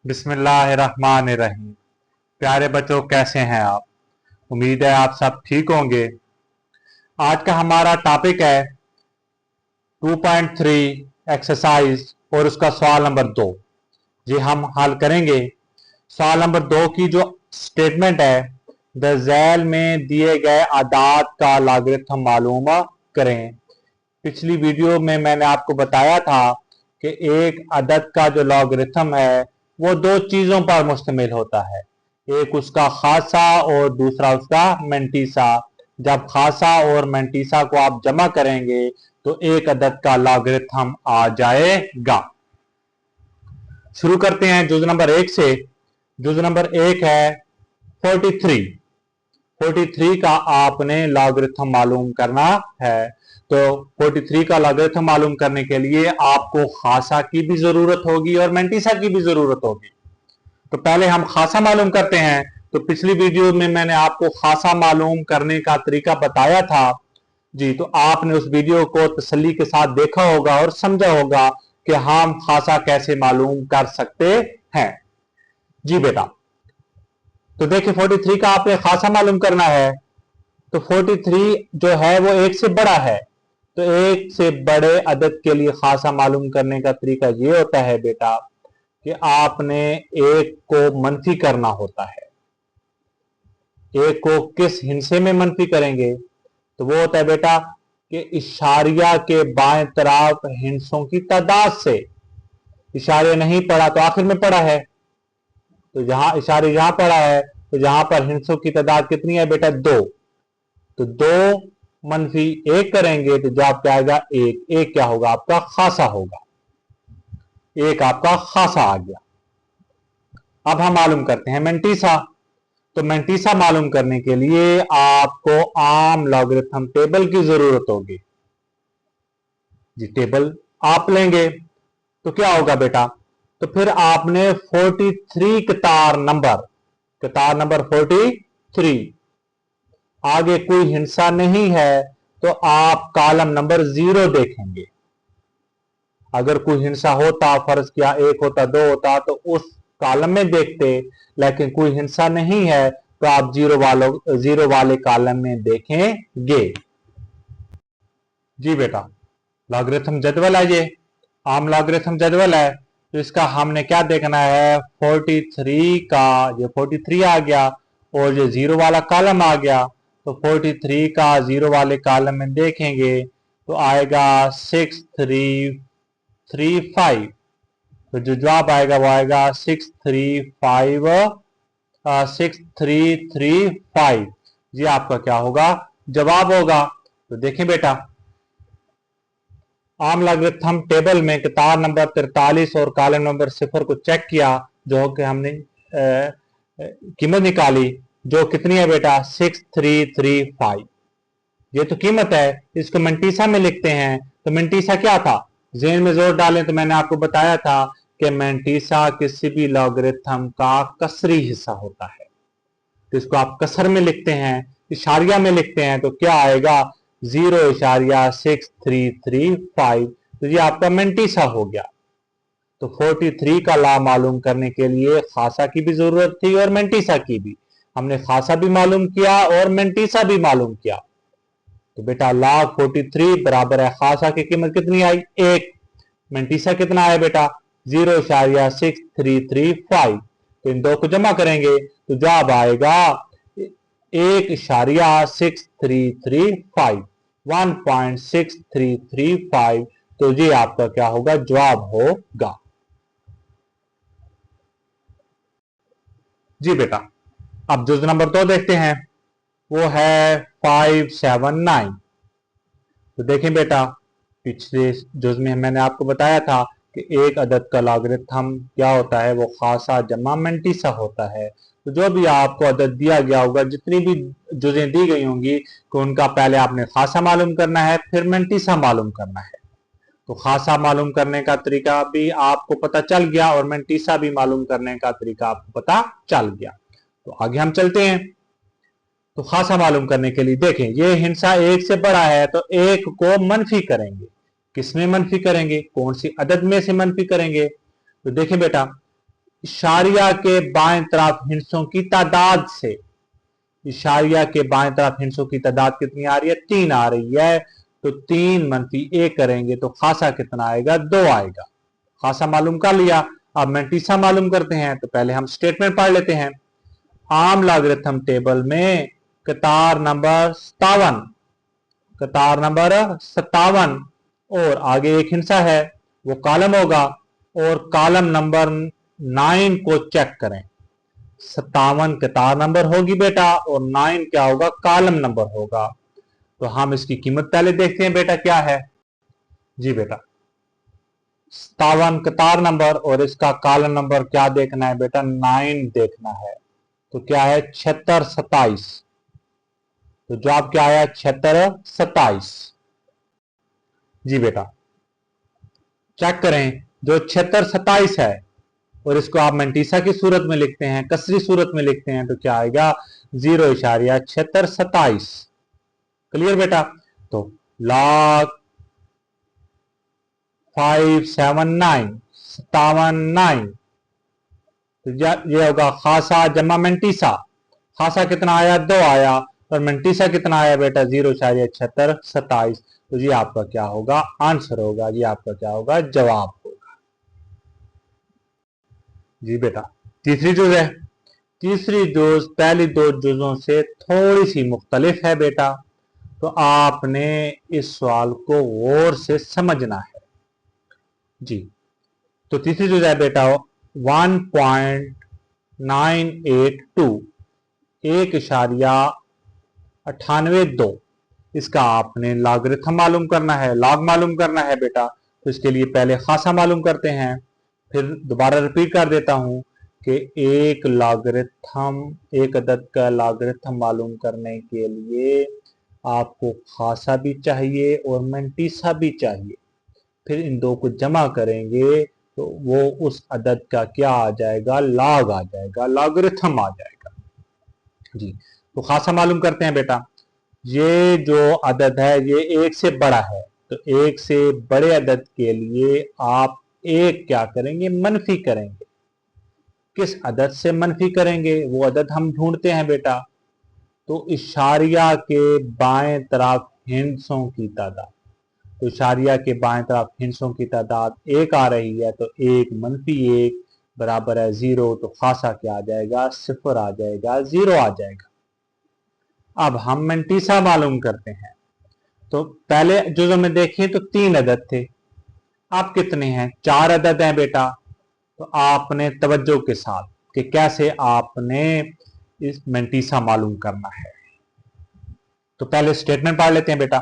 बिस्मिल्लाहिर्रहमानिर्रहीम। प्यारे बच्चों, कैसे हैं आप? उम्मीद है आप सब ठीक होंगे। आज का हमारा टॉपिक है 2.3 एक्सरसाइज और उसका सवाल नंबर 2। जी हम हल करेंगे। सवाल नंबर 2 की जो स्टेटमेंट है, द झैल में दिए गए आदाद का लॉगरिथम मालूम करें। पिछली वीडियो में मैंने आपको बताया था कि एक अदद का जो लॉगरिथम है वो दो चीजों पर मुश्तमिल होता है, एक उसका खासा और दूसरा उसका मेंटीसा। जब खासा और मेंटीसा को आप जमा करेंगे तो एक अदद का लॉगरिथम आ जाएगा। शुरू करते हैं जुज नंबर 1 से। जुज नंबर 1 है 43। 43 का आपने लॉगरिथम मालूम करना है। तो 43 का लॉगरिथम मालूम करने के लिए आपको खासा की भी जरूरत होगी और मेंटीसा की भी जरूरत होगी। तो पहले हम खासा मालूम करते हैं। तो पिछली वीडियो में मैंने आपको खासा मालूम करने का तरीका बताया था जी, तो आपने उस वीडियो को तसल्ली के साथ देखा होगा और समझा होगा कि हम खासा कैसे मालूम कर सकते हैं। जी बेटा, तो देखिए 43 का आपने खासा मालूम करना है। तो 43 जो है वो एक से बड़ा है, तो एक से बड़े अदद के लिए खासा मालूम करने का तरीका ये होता है बेटा कि आपने एक को मनफी करना होता है। एक को किस हिस्से में मनफी करेंगे? तो वो होता है बेटा कि इशारिया के बाएं तरफ हिस्सों की तादाद से। इशारिया नहीं पड़ा तो आखिर में पड़ा है, तो जहां इशारे यहां पड़ा है तो जहां पर हिस्सों की तादाद कितनी है बेटा? 2। तो 2 मनफी 1 करेंगे तो जवाब क्या आएगा? 1। 1 क्या होगा? आपका खासा होगा। 1 आपका खासा आ गया। अब हम मालूम करते हैं मेंटीसा। तो मेंटीसा मालूम करने के लिए आपको आम लॉगरिथम टेबल की जरूरत होगी। जी टेबल आप लेंगे तो क्या होगा बेटा? तो फिर आपने 43 कतार नंबर 43 आगे कोई हिस्सा नहीं है तो आप कॉलम नंबर 0 देखेंगे। अगर कोई हिस्सा होता, फर्ज किया 1 होता 2 होता, तो उस कॉलम में देखते, लेकिन कोई हिस्सा नहीं है तो आप जीरो वाले कॉलम में देखेंगे। जी बेटा, लॉगरिथम जदवल है, ये आम लॉगरिथम जदवल है। तो इसका हमने क्या देखना है? 43 का ये 43 आ गया और ये 0 वाला कॉलम आ गया। तो 43 का 0 वाले कॉलम में देखेंगे तो आएगा 6335। तो जो जवाब आएगा वो आएगा 6335। ये आपका क्या होगा? जवाब होगा। तो देखें बेटा, आम लॉगरिथम टेबल में कतार नंबर 43 और कॉलम नंबर 0 को चेक किया, जो कि हमने कीमत निकाली, जो कितनी है बेटा? 6335। ये तो कीमत है। इसको मेंटीसा में लिखते हैं। तो मेंटीसा क्या था? ज़हन में जोर डालें तो मैंने आपको बताया था कि मेंटीसा किसी भी लॉगरिथम का कसरी हिस्सा होता है। तो इसको आप कसर में लिखते हैं, इशारिया में लिखते हैं, तो क्या आएगा? 0.6335। तो ये आपका मेंटीसा हो गया। तो 43 का ला मालूम करने के लिए खासा की भी जरूरत थी और मेंटीसा की भी। हमने खासा भी मालूम किया और मेंटीसा भी मालूम किया। तो बेटा log 43 बराबर है खासा की कीमत कितनी आई? 1। मेंटीसा कितना है बेटा? 0.6335। तो इन दो को जमा करेंगे तो जवाब आएगा 1.6335, 1.6335। तो ये आपका क्या होगा? जवाब होगा। जी बेटा, अब जुज नंबर 2 देखते हैं, वो है 579। तो देखें बेटा, पिछले जुज में मैंने आपको बताया था कि एक अदद का लॉगरिथम क्या होता है? वो खासा जमा मेंटीसा होता है। तो जो भी आपको अदद दिया गया होगा, जितनी भी जुजें दी गई होंगी, तो उनका पहले आपने खासा मालूम करना है, फिर मेंटीसा मालूम करना है। तो खासा मालूम करने का तरीका भी आपको पता चल गया और मेंटीसा भी मालूम करने का तरीका आपको पता चल गया। तो आगे हम चलते हैं। तो खासा मालूम करने के लिए देखें, ये हिस्सा 1 से बड़ा है तो 1 को मनफी करेंगे। किसमें मनफी करेंगे? कौन सी अदद में से मनफी करेंगे? तो देखें बेटा, इशारिया के बाएं तरफ हिंसों की तादाद से, इशारिया के बाएं तरफ हिंसों की तादाद कितनी आ रही है? 3 आ रही है। तो 3 - 1 करेंगे तो खासा कितना आएगा? 2 आएगा। खासा मालूम कर लिया। अब मेंटीसा मालूम करते हैं। तो पहले हम स्टेटमेंट पढ़ लेते हैं। आम लॉगरिथम टेबल में कतार नंबर 57, कतार नंबर 57 और आगे एक हिंसा है, वो कॉलम होगा, और कॉलम नंबर 9 को चेक करें। 57 कतार नंबर होगी बेटा, और 9 क्या होगा? कॉलम नंबर होगा। तो हम इसकी कीमत पहले देखते हैं बेटा क्या है। जी बेटा, 57 कतार नंबर और इसका कॉलम नंबर क्या देखना है बेटा? 9 देखना है। तो क्या है? 76 27। तो जवाब क्या आया? 76 27। जी बेटा, चेक करें। जो 76 27 है और इसको आप मेंटीसा की सूरत में लिखते हैं, कसरी सूरत में लिखते हैं, तो क्या आएगा? 0.76 27। क्लियर बेटा? तो log 579 57 तो ये होगा खासा जमा मेंटीसा। खासा कितना आया? 2 आया। और मेंटीसा कितना आया बेटा? 0.76 27। तो ये आपका क्या होगा? आंसर होगा। ये आपका क्या होगा? जवाब होगा। जी बेटा, तीसरी जुज है। तीसरी जुज पहली 2 जुजों से थोड़ी सी मुख्तलिफ है बेटा, तो आपने इस सवाल को गौर से समझना है। जी, तो तीसरी जुज है बेटा 1.982 1.982। इसका आपने लॉगरिथम मालूम करना है, लॉग मालूम करना है बेटा। तो इसके लिए पहले खासा मालूम करते हैं, फिर दोबारा रिपीट कर देता हूं कि एक अदद का लॉगरिथम मालूम करने के लिए आपको खासा भी चाहिए और मेंटीसा भी चाहिए। फिर इन दो को जमा करेंगे तो वो उस अदद का क्या आ जाएगा? लॉग आ जाएगा, लॉगरिथम आ जाएगा। जी, तो खासा मालूम करते हैं बेटा। ये जो अदद है ये 1 से बड़ा है, तो 1 से बड़े अदद के लिए आप एक क्या करेंगे? मनफी करेंगे। किस अदद से मनफी करेंगे? वो अदद हम ढूंढते हैं बेटा। तो इशारिया के बाएं तरफ हिंसों की तादाद, तो इशारिया के बाएं तरफ हिंसों की तादाद 1 आ रही है, तो 1 - 1 बराबर है 0। तो खासा क्या आ जाएगा? 0 आ जाएगा, 0 आ जाएगा। अब हम मेंटीसा मालूम करते हैं। तो पहले जुज़ों में देखें तो 3 अदद थे, अब कितने हैं? 4 अदद हैं बेटा। तो आपने तवज्जो के साथ कि कैसे आपने इस मेंटीसा मालूम करना है। तो पहले स्टेटमेंट पढ़ लेते हैं बेटा।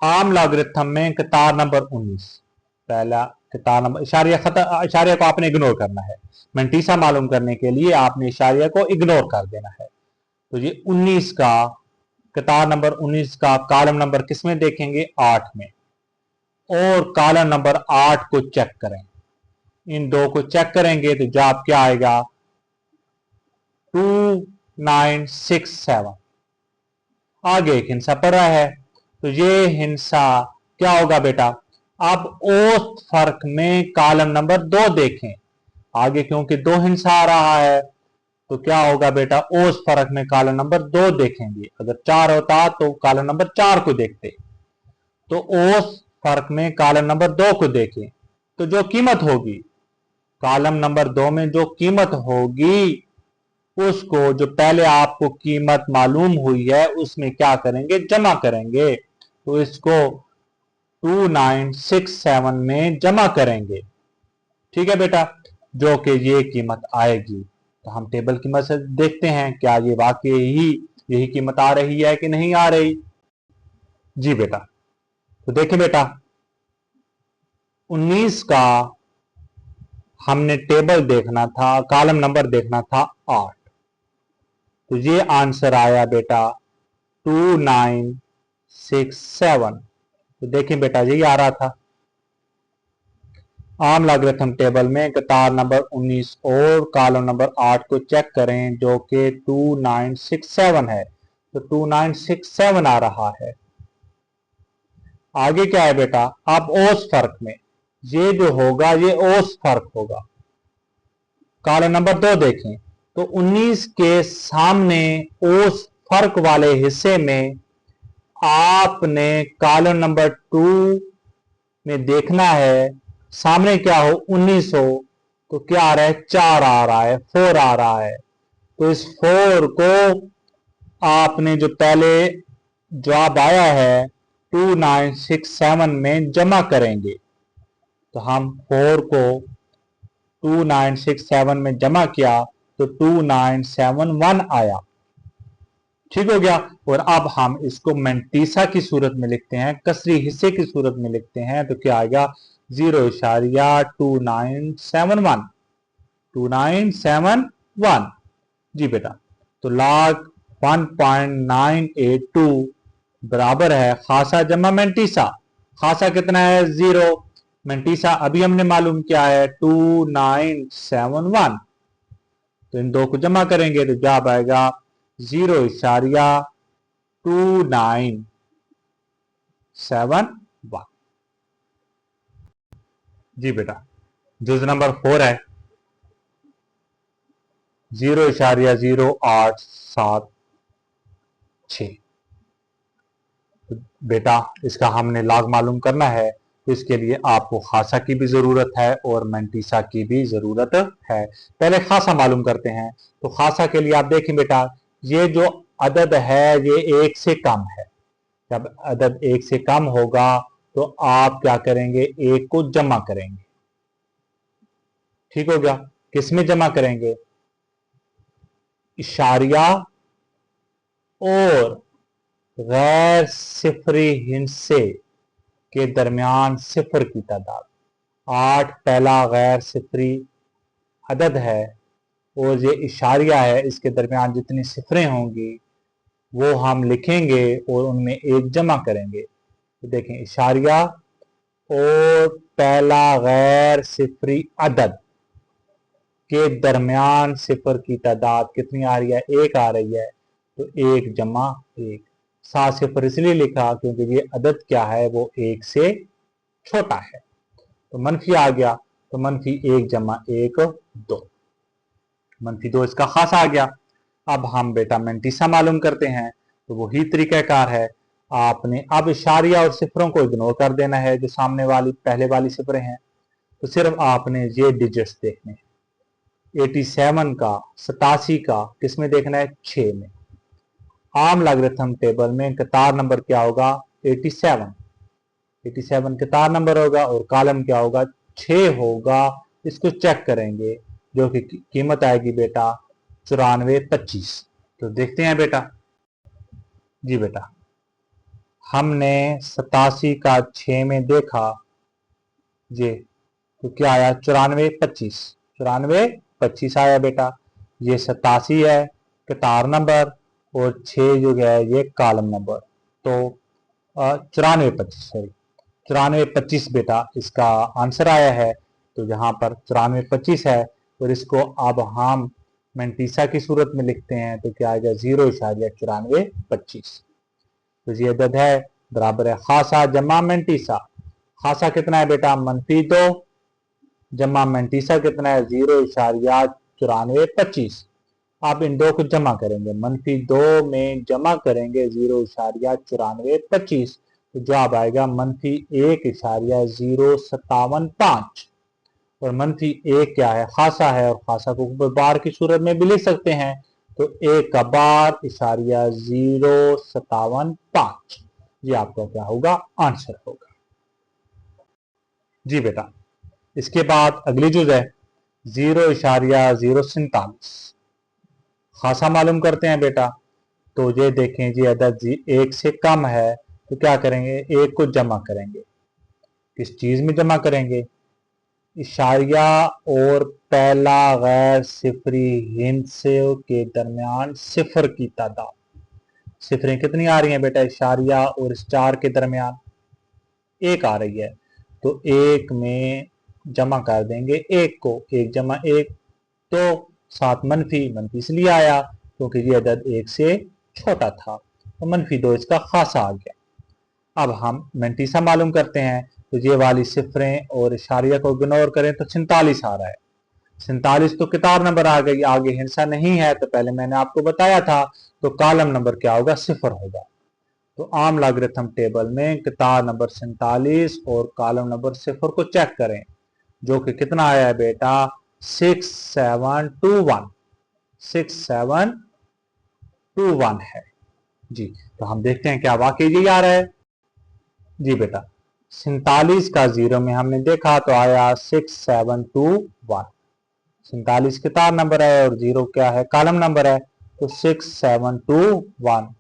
आम लॉगरिथम में कतार नंबर 19, पहला कतार नंबर इशारिया को आपने इग्नोर करना है। मेंटीसा मालूम करने के लिए आपने इशारिया को इग्नोर कर देना है। तो ये 19 का कतार नंबर 19 का कॉलम नंबर किस में देखेंगे? 8 में। और कॉलम नंबर 8 को चेक करें। इन दो को चेक करेंगे तो जवाब क्या आएगा? 2967। आगे एक हिंसा पड़ रहा है, तो ये हिंसा क्या होगा बेटा? अब औसत फर्क में कॉलम नंबर 2 देखें। आगे क्योंकि 2 हिंसा आ रहा है, तो क्या होगा बेटा? औसत फर्क में कॉलम नंबर 2 देखेंगे। अगर 4 होता तो कॉलम नंबर 4 को देखते। तो औसत फर्क में कॉलम नंबर 2 को देखें, तो जो कीमत होगी कॉलम नंबर 2 में, जो कीमत होगी उसको, जो पहले आपको कीमत मालूम हुई है, उसमें क्या करेंगे? जमा करेंगे। तो इसको 2967 में जमा करेंगे। ठीक है बेटा, जो कि ये कीमत आएगी। तो हम टेबल की मदद से देखते हैं क्या ये वाकई ही यही कीमत आ रही है कि नहीं आ रही। जी बेटा, तो देखिए बेटा 19 का हमने टेबल देखना था, कॉलम नंबर देखना था 8। तो ये आंसर आया बेटा 2967। तो देखिए बेटा यही आ रहा था। आम लॉगरिथम टेबल में कतार नंबर 19 और कॉलम नंबर 8 को चेक करें, जो कि 2967 है। तो 2967 आ रहा है। आगे क्या है बेटा? अब औसत फर्क में ये जो होगा ये औसत फर्क होगा। कॉलम नंबर 2 देखें तो 19 के सामने उस फर्क वाले हिस्से में आपने कॉलम नंबर 2 में देखना है, सामने क्या हो 19 हो तो क्या आ रहा है 4 आ रहा है, 4 आ रहा है। तो इस 4 को आपने जो पहले जवाब आया है 2967 में जमा करेंगे। तो हम 4 को 2967 में जमा किया तो 2971 आया। ठीक हो गया। और अब हम इसको मेंटीसा की सूरत में लिखते हैं, कसरी हिस्से की सूरत में लिखते हैं तो क्या आएगा 0.2971 2971। जी बेटा, तो log 1.982 बराबर है खासा जमा मेंटीसा। खासा कितना है 0, मेंटीसा अभी हमने मालूम किया है 2971। तो इन दो को जमा करेंगे तो जवाब आएगा 0.2971। जी बेटा, जुज नंबर 4 है 0.0876। बेटा इसका हमने लॉग मालूम करना है तो इसके लिए आपको खासा की भी जरूरत है और मेंटीसा की भी जरूरत है। पहले खासा मालूम करते हैं। तो खासा के लिए आप देखें बेटा, ये जो अदद है ये 1 से कम है। जब अदद 1 से कम होगा तो आप क्या करेंगे 1 को जमा करेंगे। ठीक हो गया। किस में जमा करेंगे, इशारिया और गैर सिफरी हिस्से के दरमियान सिफर की तादाद। 8 पहला गैर सिफरी अदद है और ये इशारिया है, इसके दरमियान जितनी सिफरें होंगी वो हम लिखेंगे और उनमें 1 जमा करेंगे। तो देखें इशारिया और पहला गैर सिफरी अदद के दरमियान सिफर की तादाद कितनी आ रही है 1 आ रही है। तो 1 जमा 1, 7 सिफर इसलिए लिखा क्योंकि ये अदद क्या है वो 1 से छोटा है। तो मनफी आ गया तो -1 जमा 1 2, -2 इसका खासा आ गया। अब हम बेटा मेंटीसा मालूम करते हैं। तो वही तरीकाकार है, आपने अब इशारिया और सिफरों को इग्नोर कर देना है जो सामने वाली पहले वाली सिफरें हैं। तो सिर्फ आपने ये डिजिट्स देखने हैं, 87 का 87 का किसमें देखना है 6 में। आम लॉगरिथम टेबल में कतार नंबर क्या होगा 87, 87 कतार नंबर होगा और कॉलम क्या होगा 6 होगा। इसको चेक करेंगे जो कि कीमत आएगी बेटा 9425। तो देखते हैं बेटा। जी बेटा, हमने 87 का 6 में देखा जी, तो क्या आया 9425, 9425 आया बेटा। ये 87 है कतार नंबर और 6 जो है ये कॉलम नंबर। तो 9425 सॉरी 9425 बेटा इसका आंसर आया है। तो यहाँ पर 9425 है और इसको अब हम मेंटीसा की सूरत में लिखते हैं तो क्या आएगा 0.9425। तो ये अदद है बराबर है खासा जमा मेंटीसा। खासा कितना है बेटा -2 जमा मेंटीसा कितना है 0.9425। आप इन दो को जमा करेंगे, -2 में जमा करेंगे 0.9425 तो जवाब आएगा -1.057 और -1 क्या है खासा है और खासा को बार की सूरत में भी लिख सकते हैं। तो 1 का बार इशारिया 0.57 ये आपका क्या होगा आंसर होगा। जी बेटा, इसके बाद अगली जुज है 0.047। खासा मालूम करते हैं बेटा। तो ये देखें जी अदद 1 से कम है तो क्या करेंगे 1 को जमा करेंगे। किस चीज में जमा करेंगे, इशारिया और पहला गैर सिफरी हिस्से के दरमियान सिफर की तादाद। सिफरें कितनी आ रही हैं बेटा इशारिया और इस 4 के दरमियान 1 आ रही है। तो 1 में जमा कर देंगे 1 को, 1 जमा 1 तो 7 मनफी इसलिए आया क्योंकि ये अदद 1 से छोटा था। तो -2 इसका खासा आ गया। अब हम मेंटीसा मालूम करते हैं। तो ये वाली सिफरें और इशारिया को इग्नोर करें तो 47 आ रहा है। 47 तो किताब नंबर आ गई, आगे हिस्सा नहीं है तो पहले मैंने आपको बताया था, तो कॉलम नंबर क्या होगा, 0 होगा। तो आम लॉगरिथम टेबल में किताब नंबर 47 और कॉलम नंबर 0 को चेक करें, जो कि कितना आया है बेटा, 6721, 6721 है जी। तो हम देखते हैं क्या वाकई यही आ रहा है जी बेटा। 47 का 0 में हमने देखा तो आया 6721। 47 किताब नंबर है और 0 क्या है, कॉलम नंबर है, तो 6721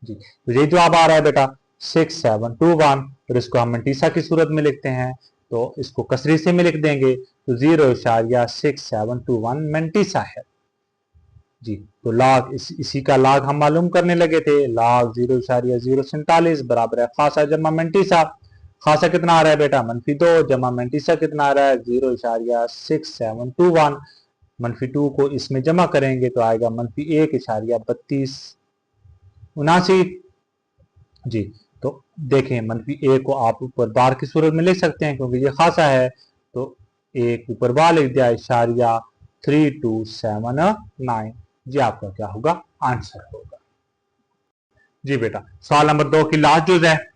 जी। तो ये जवाब आ रहा है बेटा 6721। और इसको हम मंटीसा की सूरत में लिखते हैं, तो इसको कसरी से में लिख देंगे, तो 0.6721 मंटीसा है जी। तो लाग इसी का लाग हम मालूम करने लगे थे, लाग 0.047 बराबर है खासा जमा मंटीसा। खासा कितना आ रहा है बेटा, -2, जमा मंटीसा कितना आ रहा है, 0.6721। -2 को इसमें जमा करेंगे तो आएगा -1.3279 जी। तो देखें -1 को आप ऊपर बार की सूरत में लिख सकते हैं क्योंकि ये खासा है, तो एक ऊपर बार लिख दिया, 3279 जी। आपका क्या होगा, आंसर होगा जी बेटा। सवाल नंबर 2 की लास्ट जुज है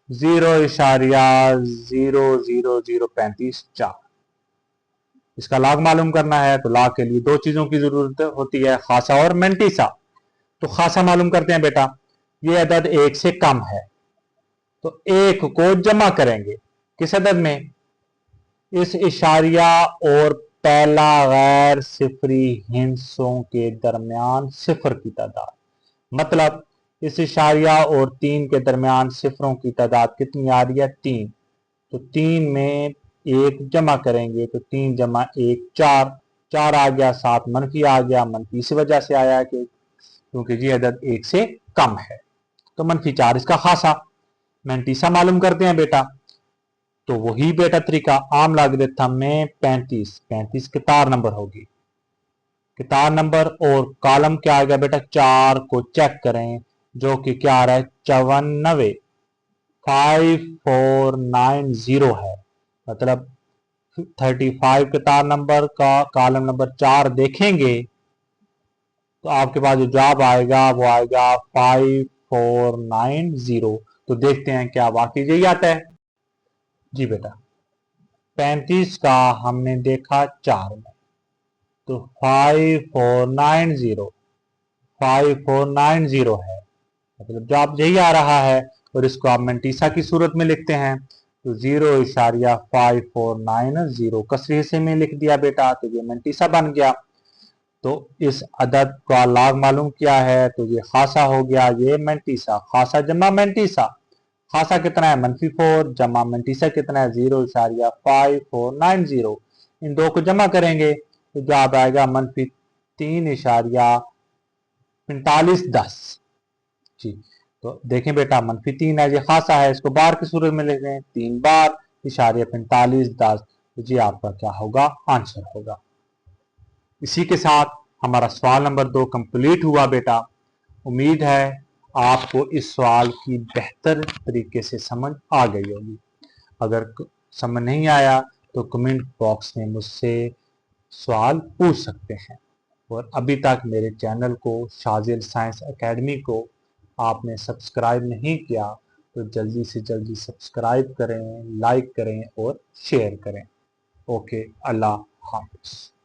0.000534। इसका लाग मालूम करना है, तो लाग के लिए दो चीजों की जरूरत होती है, खासा और मंटीसा। तो खासा मालूम करते हैं बेटा, ये अदद 1 से कम है, तो 1 को जमा करेंगे किस अदद में, इस इशारिया और पहला गैर सिफरी हिस्सों के दरमियान सिफर की तादाद। मतलब इस इशारिया और 3 के दरमियान सिफरों की तादाद कितनी आ रही है, 3। तो 3 में 1 जमा करेंगे तो 3 जमा 1 4, 4 आ गया, 7 मनफी आ गया, मनफी इसी वजह से आया कि क्योंकि ये अदद 1 से कम है, तो -4 इसका खासा। मंटीसा मालूम करते हैं बेटा, तो वही बेटा तरीका आम लॉगरिथम में 35 किताब नंबर होगी, किताब नंबर और कॉलम क्या आ गया बेटा, 4 को चेक करें, जो कि क्या आ रहा है, 94 5490 है। मतलब 35 किताब नंबर का कॉलम नंबर 4 देखेंगे तो आपके पास जो जवाब आएगा वो आएगा 5490। तो देखते हैं क्या वाकई यही आता है जी बेटा। 35 का हमने देखा 4 में, तो 5490 है, मतलब जवाब यही आ रहा है। और इसको आप मंटीसा की सूरत में लिखते हैं, तो 0.5490 कसरी हिस्से में लिख दिया बेटा, तो ये मंटीसा बन गया। तो इस अदद का लाग मालूम किया है, तो ये खासा हो गया, ये मंटीसा, खासा जमा मंटीसा। खासा कितना है, -4, जमा मंटीसा कितना है, 0.5490। इन दो को जमा करेंगे तो जवाब आएगा -3.4510 जी। तो देखें बेटा, -3 है, ये खासा है, इसको बार की सूरत में लिख दें, 3 बार *4510, तो जी आपका क्या होगा, आंसर होगा। इसी के साथ हमारा सवाल नंबर 2 कंप्लीट हुआ बेटा। उम्मीद है आपको इस सवाल की बेहतर तरीके से समझ आ गई होगी। अगर समझ नहीं आया तो कमेंट बॉक्स में मुझसे सवाल पूछ सकते हैं। और अभी तक मेरे चैनल को शाजिल साइंस एकेडमी को आपने सब्सक्राइब नहीं किया तो जल्दी से जल्दी सब्सक्राइब करें, लाइक करें और शेयर करें। ओके, अल्लाह हाफिज़।